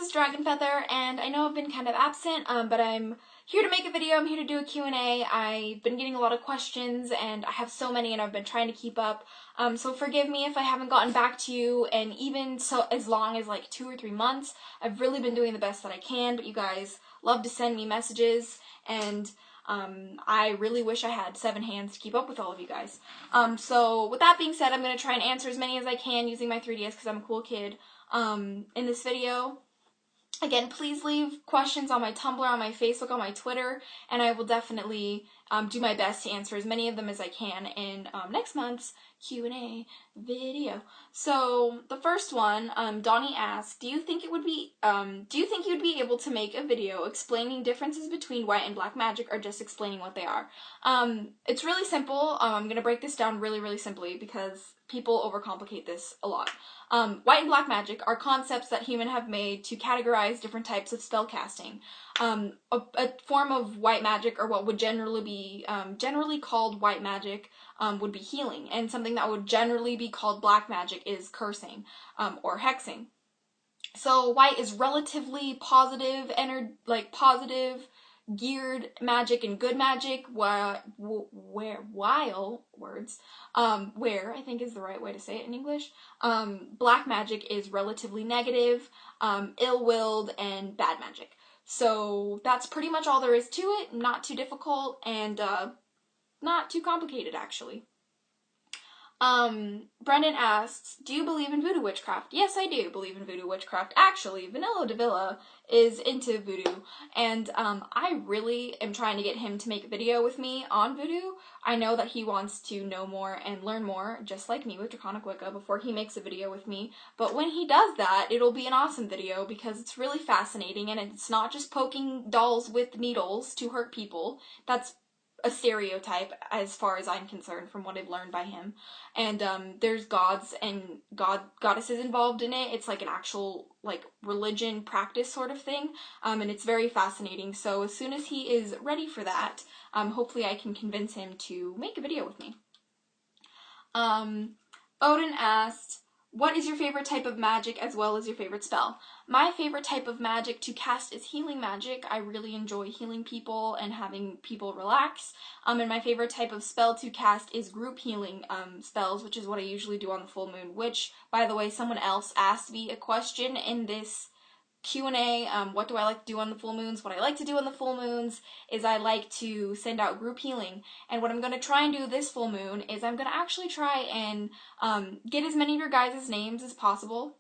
is Dragon Feather, and I know I've been kind of absent, but I'm here to make a video. I'm here to do a Q&A. I've been getting a lot of questions, and I have so many, and I've been trying to keep up. So forgive me if I haven't gotten back to you, and even so as long as like 2 or 3 months. I've really been doing the best that I can, but you guys love to send me messages, and I really wish I had 7 hands to keep up with all of you guys. So with that being said, I'm going to try and answer as many as I can using my 3DS because I'm a cool kid in this video. Again, please leave questions on my Tumblr, on my Facebook, on my Twitter, and I will definitely do my best to answer as many of them as I can in next month's Q&A video. So the first one, Donnie asked, do you think you'd be able to make a video explaining differences between white and black magic, or just explaining what they are? It's really simple. I'm gonna break this down really simply because people overcomplicate this a lot. White and black magic are concepts that humans have made to categorize different types of spell casting. A form of white magic, or what would generally be called white magic, would be healing, and something that would generally be called black magic is cursing or hexing. So white is relatively positive, positive geared magic and good magic, where I think is the right way to say it in English. Black magic is relatively negative, ill-willed, and bad magic. So that's pretty much all there is to it. Not too difficult, and not too complicated, actually. Brendan asks, do you believe in voodoo witchcraft? Yes, I do believe in voodoo witchcraft. Actually, Vanilla Davila is into voodoo, and I really am trying to get him to make a video with me on voodoo. I know that he wants to know more and learn more, just like me with Draconic Wicca, before he makes a video with me. But when he does that, it'll be an awesome video because it's really fascinating, and it's not just poking dolls with needles to hurt people. That's a stereotype as far as I'm concerned from what I've learned by him. And there's gods and goddesses involved in it. It's like an actual religion practice sort of thing, and it's very fascinating. So as soon as he is ready for that, hopefully I can convince him to make a video with me. Odin asked, what is your favorite type of magic as well as your favorite spell? My favorite type of magic to cast is healing magic. I really enjoy healing people and having people relax. And my favorite type of spell to cast is group healing spells, which is what I usually do on the full moon, which, by the way, someone else asked me a question in this Q&A, what do I like to do on the full moons? What I like to do on the full moons is I like to send out group healing, and what I'm going to try and do this full moon is I'm going to actually try and get as many of your guys' names as possible,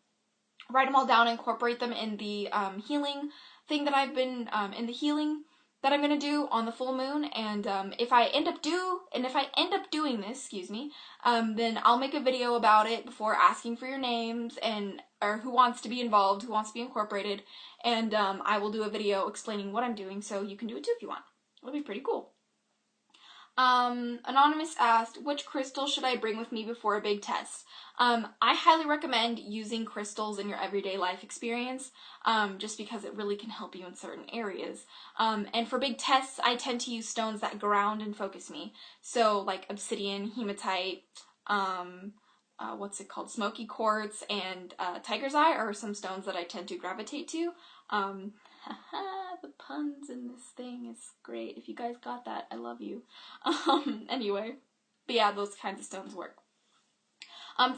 write them all down, incorporate them in the healing thing that I've been, in the healing that I'm going to do on the full moon, and if I end up doing this, then I'll make a video about it before asking for your names or who wants to be involved, who wants to be incorporated, and I will do a video explaining what I'm doing, so you can do it too if you want. It'll be pretty cool. Anonymous asked, which crystal should I bring with me before a big test? I highly recommend using crystals in your everyday life experience, just because it really can help you in certain areas. And for big tests, I tend to use stones that ground and focus me. So like obsidian, hematite, smoky quartz, and tiger's eye are some stones that I tend to gravitate to. The puns in this thing is great. If you guys got that, I love you. Anyway, but yeah, those kinds of stones work.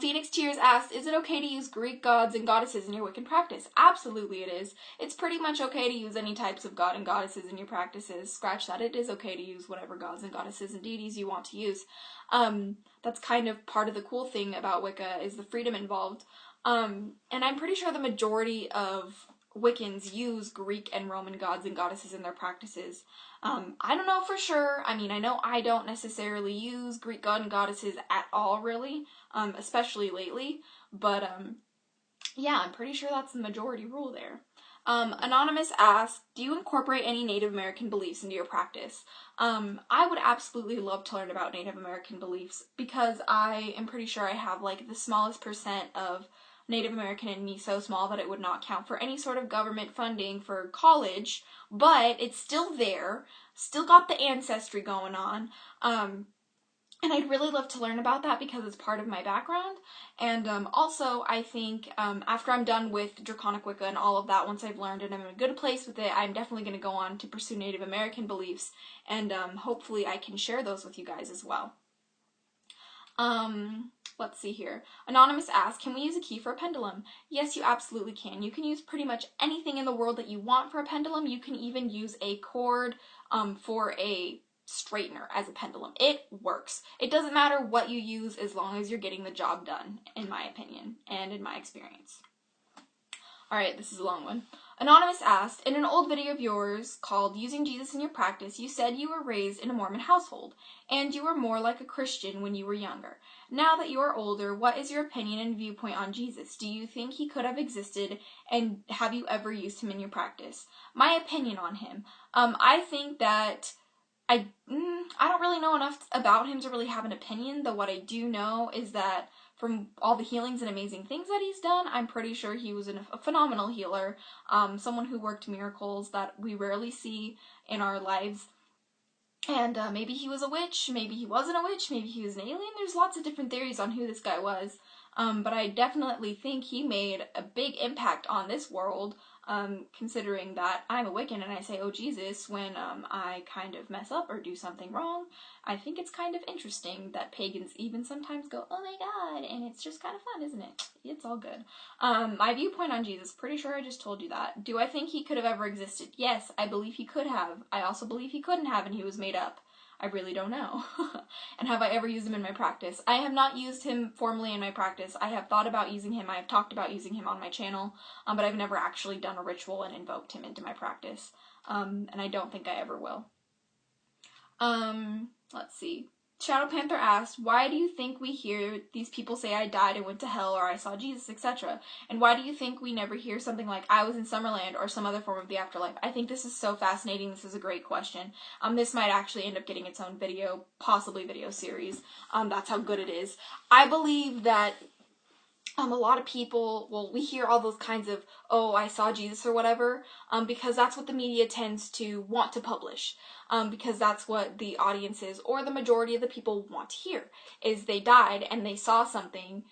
Phoenix Tears asked, is it okay to use Greek gods and goddesses in your Wiccan practice? Absolutely it is. It's pretty much okay to use any types of god and goddesses in your practices. Scratch that, it is okay to use whatever gods and goddesses and deities you want to use. That's kind of part of the cool thing about Wicca, is the freedom involved. And I'm pretty sure the majority of Wiccans use Greek and Roman gods and goddesses in their practices. I don't know for sure. I mean, I know I don't necessarily use Greek god and goddesses at all, really, especially lately, but yeah, I'm pretty sure that's the majority rule there. Anonymous asked, do you incorporate any Native American beliefs into your practice? I would absolutely love to learn about Native American beliefs, because I am pretty sure I have the smallest percent of Native American in me, so small that it would not count for any sort of government funding for college, but it's still there, still got the ancestry going on, And I'd really love to learn about that because it's part of my background. And also, I think after I'm done with Draconic Wicca and all of that, once I've learned and I'm in a good place with it, I'm definitely going to go on to pursue Native American beliefs, and hopefully I can share those with you guys as well. Let's see here. Anonymous asks, can we use a key for a pendulum? Yes, you absolutely can. You can use pretty much anything in the world that you want for a pendulum. You can even use a cord for a straightener as a pendulum. It works. It doesn't matter what you use as long as you're getting the job done, in my opinion and in my experience. Alright, this is a long one. Anonymous asked, in an old video of yours called Using Jesus in Your Practice, you said you were raised in a Mormon household, and you were more like a Christian when you were younger. Now that you are older, what is your opinion and viewpoint on Jesus? Do you think he could have existed, and have you ever used him in your practice? My opinion on him. I think that I don't really know enough about him to really have an opinion, though what I do know is that from all the healings and amazing things that he's done, I'm pretty sure he was a phenomenal healer, someone who worked miracles that we rarely see in our lives. And maybe he was a witch, maybe he wasn't a witch, maybe he was an alien. There's lots of different theories on who this guy was. But I definitely think he made a big impact on this world, considering that I'm a Wiccan and I say, oh Jesus, when I kind of mess up or do something wrong. I think it's kind of interesting that pagans even sometimes go, oh my god, and it's just kind of fun, isn't it? It's all good. My viewpoint on Jesus, pretty sure I just told you that. Do I think he could have ever existed? Yes, I believe he could have. I also believe he couldn't have and he was made up. I really don't know. And have I ever used him in my practice? I have not used him formally in my practice. I have thought about using him. I have talked about using him on my channel, but I've never actually done a ritual and invoked him into my practice. And I don't think I ever will. Let's see. Shadow Panther asked, why do you think we hear these people say I died and went to hell or I saw Jesus, etc.? And why do you think we never hear something like I was in Summerland or some other form of the afterlife? I think this is so fascinating. This is a great question. This might actually end up getting its own video, possibly video series. That's how good it is. I believe that a lot of people, well, we hear all those kinds of, oh, I saw Jesus or whatever, because that's what the media tends to want to publish, because that's what the audiences or the majority of the people want to hear, is they died and they saw something,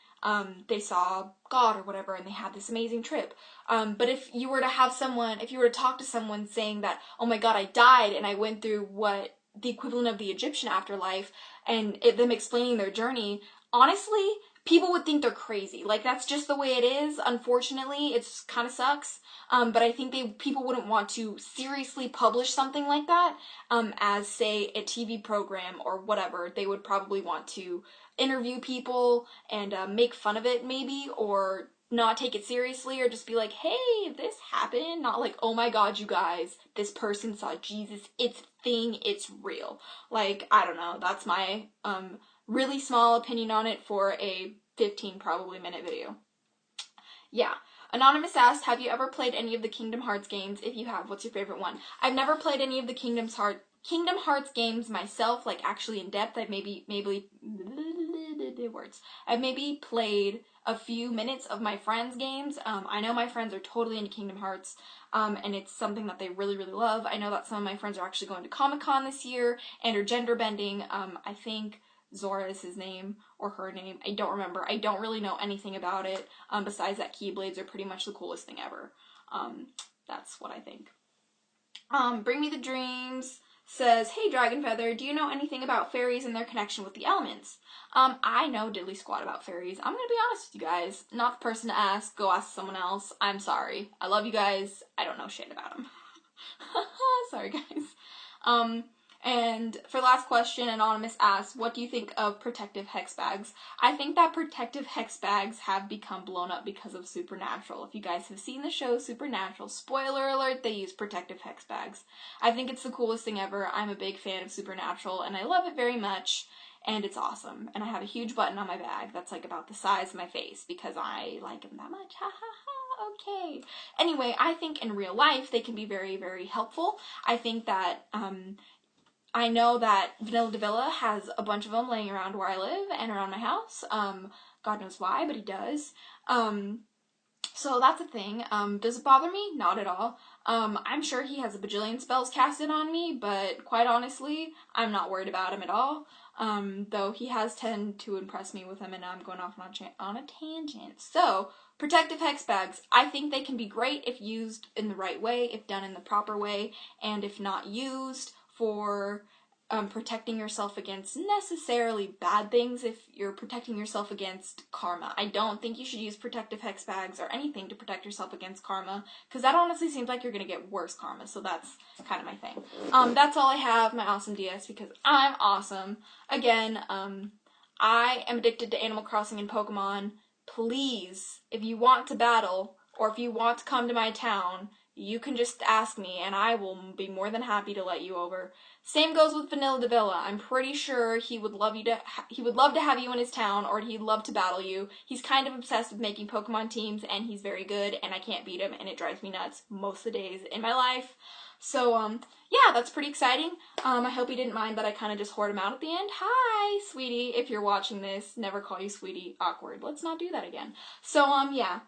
they saw God or whatever, and they had this amazing trip. But if you were to have someone, if you were to talk to someone saying that, oh my God, I died and I went through what the equivalent of the Egyptian afterlife, and them explaining their journey, honestly, people would think they're crazy. Like, that's just the way it is. Unfortunately, it's kind of sucks. But I think people wouldn't want to seriously publish something like that as, say, a TV program or whatever. They would probably want to interview people and make fun of it, maybe, or not take it seriously, or just be like, hey, this happened. Not like, oh my God, you guys, this person saw Jesus. It's a thing. It's real. Like, I don't know. That's my really small opinion on it for a 15 probably minute video. Yeah. Anonymous asked, have you ever played any of the Kingdom Hearts games? If you have, what's your favorite one? I've never played any of the Kingdom Hearts games myself, like actually in depth. I've maybe played a few minutes of my friends' games. I know my friends are totally into Kingdom Hearts, and it's something that they really, really love. I know that some of my friends are actually going to Comic-Con this year and are gender bending. I think Zora is his name, or her name. I don't remember. I don't really know anything about it, besides that Keyblades are pretty much the coolest thing ever. That's what I think. Bring Me the Dreams says, hey Dragon Feather, do you know anything about fairies and their connection with the elements? I know diddly squat about fairies. I'm gonna be honest with you guys. Not the person to ask. Go ask someone else. I'm sorry. I love you guys. I don't know shit about them. Sorry guys. And for last question, Anonymous asks, what do you think of protective hex bags? I think that protective hex bags have become blown up because of Supernatural. If you guys have seen the show Supernatural, spoiler alert, they use protective hex bags. I think it's the coolest thing ever. I'm a big fan of Supernatural, and I love it very much, and it's awesome. And I have a huge button on my bag that's like about the size of my face because I like them that much. Ha ha ha. Okay. Anyway, I think in real life they can be very, very helpful. I think that, I know that Vanilla Davila has a bunch of them laying around where I live and around my house. God knows why, but he does. So that's a thing. Does it bother me? Not at all. I'm sure he has a bajillion spells casted on me, but quite honestly, I'm not worried about him at all. though he has tended to impress me with them, and now I'm going off on a tangent. So, protective hex bags. I think they can be great if used in the right way, if done in the proper way, and if not used for protecting yourself against necessarily bad things, if you're protecting yourself against karma. I don't think you should use protective hex bags or anything to protect yourself against karma, because that honestly seems like you're going to get worse karma, so that's kind of my thing. That's all I have, my awesome DS, because I'm awesome. Again, I am addicted to Animal Crossing and Pokemon. Please, if you want to battle, or if you want to come to my town, you can just ask me, and I will be more than happy to let you over. Same goes with Vanilla Davila. I'm pretty sure he would love to have you in his town, or he'd love to battle you. He's kind of obsessed with making Pokemon teams, and he's very good, and I can't beat him, and it drives me nuts most of the days in my life. So, yeah, that's pretty exciting. I hope you didn't mind that I kind of just hoard him out at the end. Hi, sweetie, if you're watching this. Never call you sweetie. Awkward. Let's not do that again. So, yeah.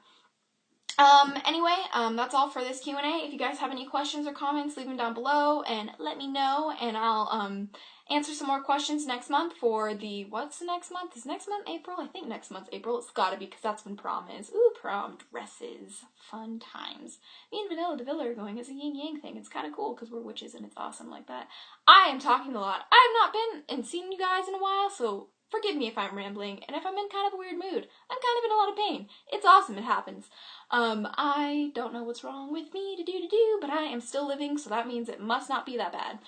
Anyway, that's all for this Q&A. If you guys have any questions or comments, leave them down below and let me know, and I'll, answer some more questions next month for what's the next month? Is next month April? I think next month's April. It's gotta be, because that's when prom is. Ooh, prom dresses. Fun times. Me and Vanilla Davila are going as a yin-yang thing. It's kind of cool, because we're witches and it's awesome like that. I am talking a lot. I have not been and seen you guys in a while, so forgive me if I'm rambling, and if I'm in kind of a weird mood. I'm kind of in a lot of pain. It's awesome, it happens. I don't know what's wrong with me but I am still living, so that means it must not be that bad.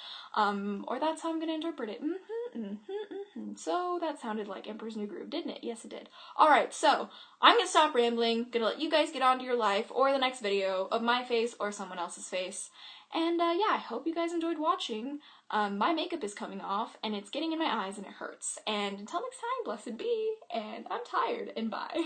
Or that's how I'm gonna interpret it. So that sounded like Emperor's New Groove, didn't it? Yes, it did. Alright, so I'm gonna stop rambling, gonna let you guys get on to your life, or the next video of my face or someone else's face. And, yeah, I hope you guys enjoyed watching. My makeup is coming off, and it's getting in my eyes, and it hurts. And until next time, blessed be, and I'm tired, and bye.